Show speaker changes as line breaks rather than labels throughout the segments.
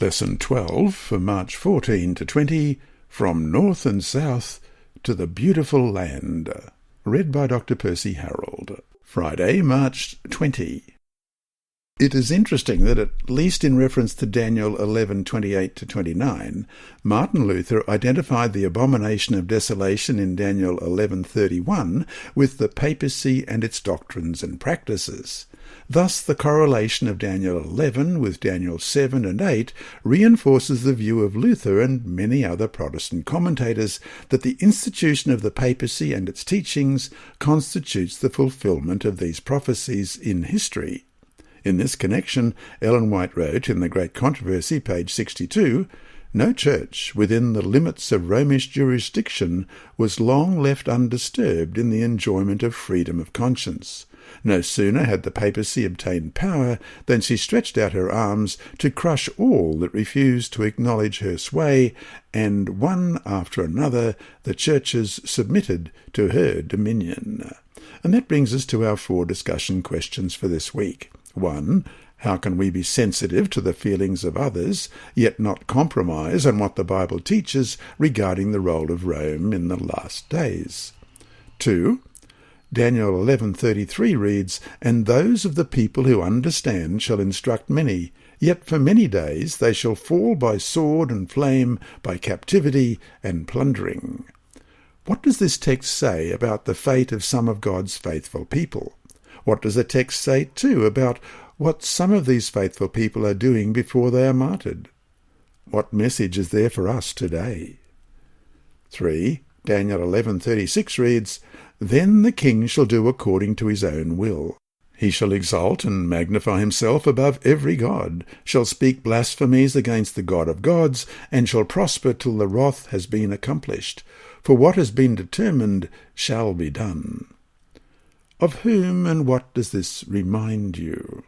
Lesson 12 for March 14 to 20, From North and South to the Beautiful Land, read by Dr. Percy Harrold. Friday, March 20. It is interesting that, at least in reference to Daniel 11:28-29, Martin Luther identified the abomination of desolation in Daniel 11:31 with the papacy and its doctrines and practices. Thus the correlation of Daniel 11 with Daniel 7 and 8 reinforces the view of Luther and many other Protestant commentators that the institution of the papacy and its teachings constitutes the fulfilment of these prophecies in history. In this connection, Ellen White wrote in The Great Controversy, page 62, "No church within the limits of Romish jurisdiction was long left undisturbed in the enjoyment of freedom of conscience. No sooner had the papacy obtained power than she stretched out her arms to crush all that refused to acknowledge her sway, and one after another the churches submitted to her dominion." And that brings us to our 4 discussion questions for this week. 1. How can we be sensitive to the feelings of others, yet not compromise on what the Bible teaches regarding the role of Rome in the last days? 2. Daniel 11:33 reads, "And those of the people who understand shall instruct many, yet for many days they shall fall by sword and flame, by captivity and plundering." What does this text say about the fate of some of God's faithful people? What does the text say, too, about what some of these faithful people are doing before they are martyred? What message is there for us today? 3. Daniel 11:36 reads, "Then the king shall do according to his own will. He shall exalt and magnify himself above every god, shall speak blasphemies against the God of gods, and shall prosper till the wrath has been accomplished. For what has been determined shall be done." Of whom and what does this remind you?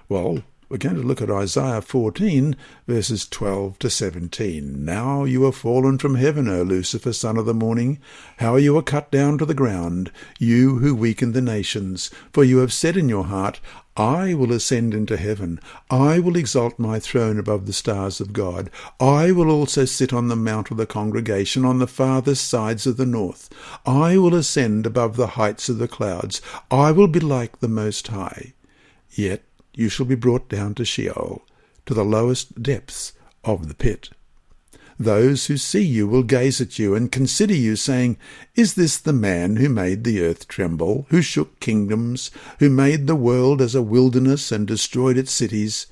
Well, we're going to look at Isaiah 14, verses 12 to 17. "Now you are fallen from heaven, O Lucifer, son of the morning. How you are cut down to the ground, you who weaken the nations. For you have said in your heart, I will ascend into heaven. I will exalt my throne above the stars of God. I will also sit on the mount of the congregation on the farthest sides of the north. I will ascend above the heights of the clouds. I will be like the Most High. Yet you shall be brought down to Sheol, to the lowest depths of the pit. Those who see you will gaze at you and consider you, saying, Is this the man who made the earth tremble, who shook kingdoms, who made the world as a wilderness and destroyed its cities?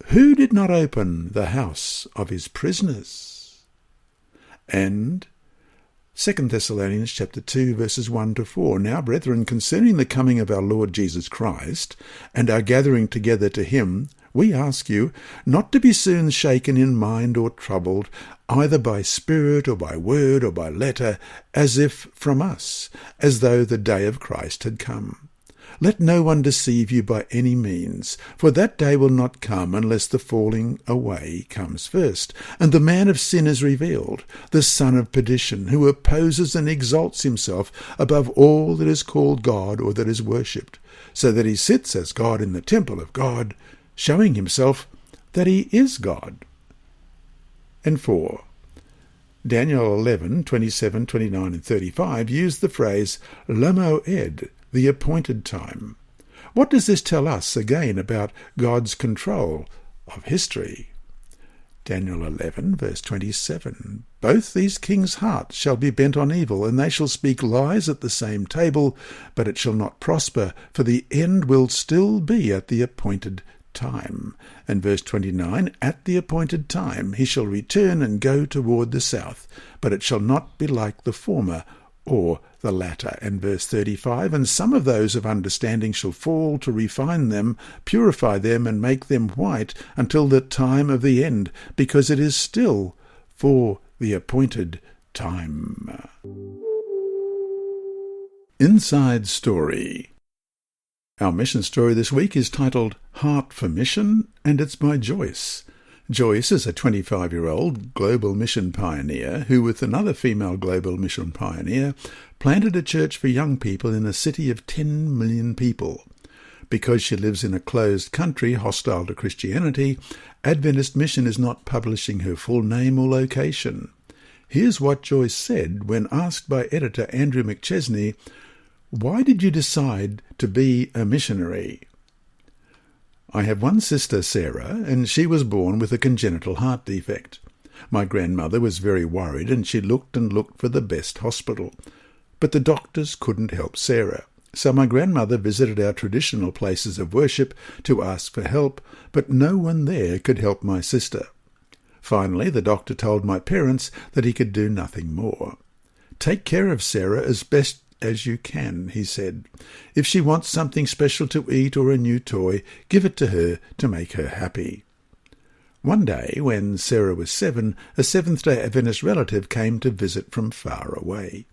Who did not open the house of his prisoners?" And 2 Thessalonians chapter 2, verses 1 to 4. "Now, brethren, concerning the coming of our Lord Jesus Christ, and our gathering together to him, we ask you not to be soon shaken in mind or troubled, either by spirit or by word or by letter, as if from us, as though the day of Christ had come. Let no one deceive you by any means, for that day will not come unless the falling away comes first, and the man of sin is revealed, the son of perdition, who opposes and exalts himself above all that is called God or that is worshipped, so that he sits as God in the temple of God, showing himself that he is God." And 4. Daniel 11:27, 29 and 35 use the phrase "Lamoed," the appointed time. What does this tell us again about God's control of history? Daniel 11, verse 27, "Both these kings' hearts shall be bent on evil, and they shall speak lies at the same table, but it shall not prosper, for the end will still be at the appointed time." And verse 29, "At the appointed time he shall return and go toward the south, but it shall not be like the former or the latter." And verse 35, "And some of those of understanding shall fall to refine them, purify them, and make them white until the time of the end, because it is still for the appointed time." Inside Story. Our mission story this week is titled Heart for Mission, and it's by Joyce. Joyce is a 25-year-old global mission pioneer who, with another female global mission pioneer, planted a church for young people in a city of 10 million people. Because she lives in a closed country hostile to Christianity, Adventist Mission is not publishing her full name or location. Here's what Joyce said when asked by editor Andrew McChesney, "Why did you decide to be a missionary?" "I have one sister, Sarah, and she was born with a congenital heart defect. My grandmother was very worried and she looked and looked for the best hospital. But the doctors couldn't help Sarah. So my grandmother visited our traditional places of worship to ask for help, but no one there could help my sister. Finally, the doctor told my parents that he could do nothing more. 'Take care of Sarah as best as you can,' he said. 'If she wants something special to eat or a new toy, give it to her to make her happy.' One day, when Sarah was 7, a Seventh-day Adventist relative came to visit from far away.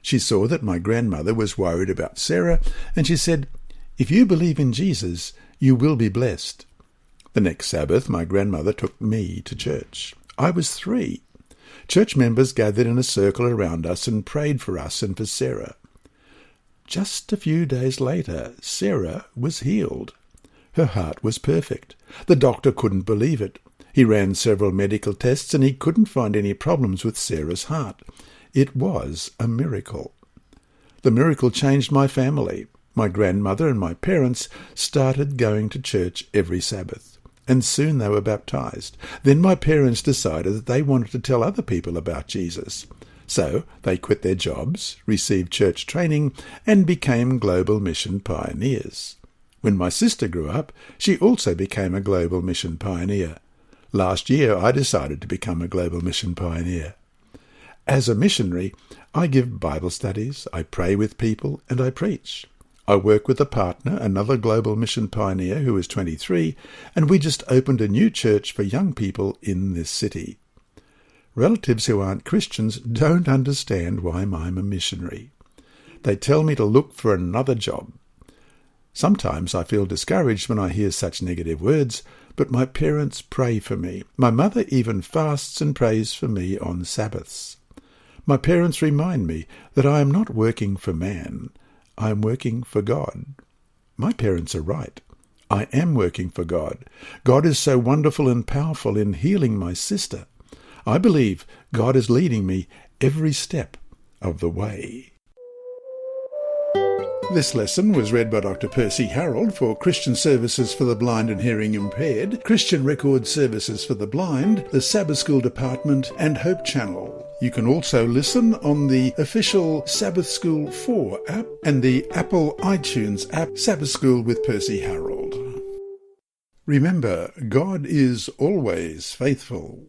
She saw that my grandmother was worried about Sarah, and she said, 'If you believe in Jesus, you will be blessed.' The next Sabbath, my grandmother took me to church. I was 3. Church members gathered in a circle around us and prayed for us and for Sarah. Just a few days later, Sarah was healed. Her heart was perfect. The doctor couldn't believe it. He ran several medical tests and he couldn't find any problems with Sarah's heart. It was a miracle. The miracle changed my family. My grandmother and my parents started going to church every Sabbath, and soon they were baptized. Then my parents decided that they wanted to tell other people about Jesus. So they quit their jobs, received church training, and became global mission pioneers. When my sister grew up, she also became a global mission pioneer. Last year, I decided to become a global mission pioneer. As a missionary, I give Bible studies, I pray with people, and I preach. I work with a partner, another global mission pioneer who is 23, and we just opened a new church for young people in this city. Relatives who aren't Christians don't understand why I'm a missionary. They tell me to look for another job. Sometimes I feel discouraged when I hear such negative words, but my parents pray for me. My mother even fasts and prays for me on Sabbaths. My parents remind me that I am not working for man, I am working for God. My parents are right. I am working for God. God is so wonderful and powerful in healing my sister. I believe God is leading me every step of the way. This lesson was read by Dr. Percy Harrold for Christian Services for the Blind and Hearing Impaired, Christian Record Services for the Blind, the Sabbath School Department, and Hope Channel. You can also listen on the official Sabbath School 4 app and the Apple iTunes app, Sabbath School with Percy Harrold. Remember, God is always faithful.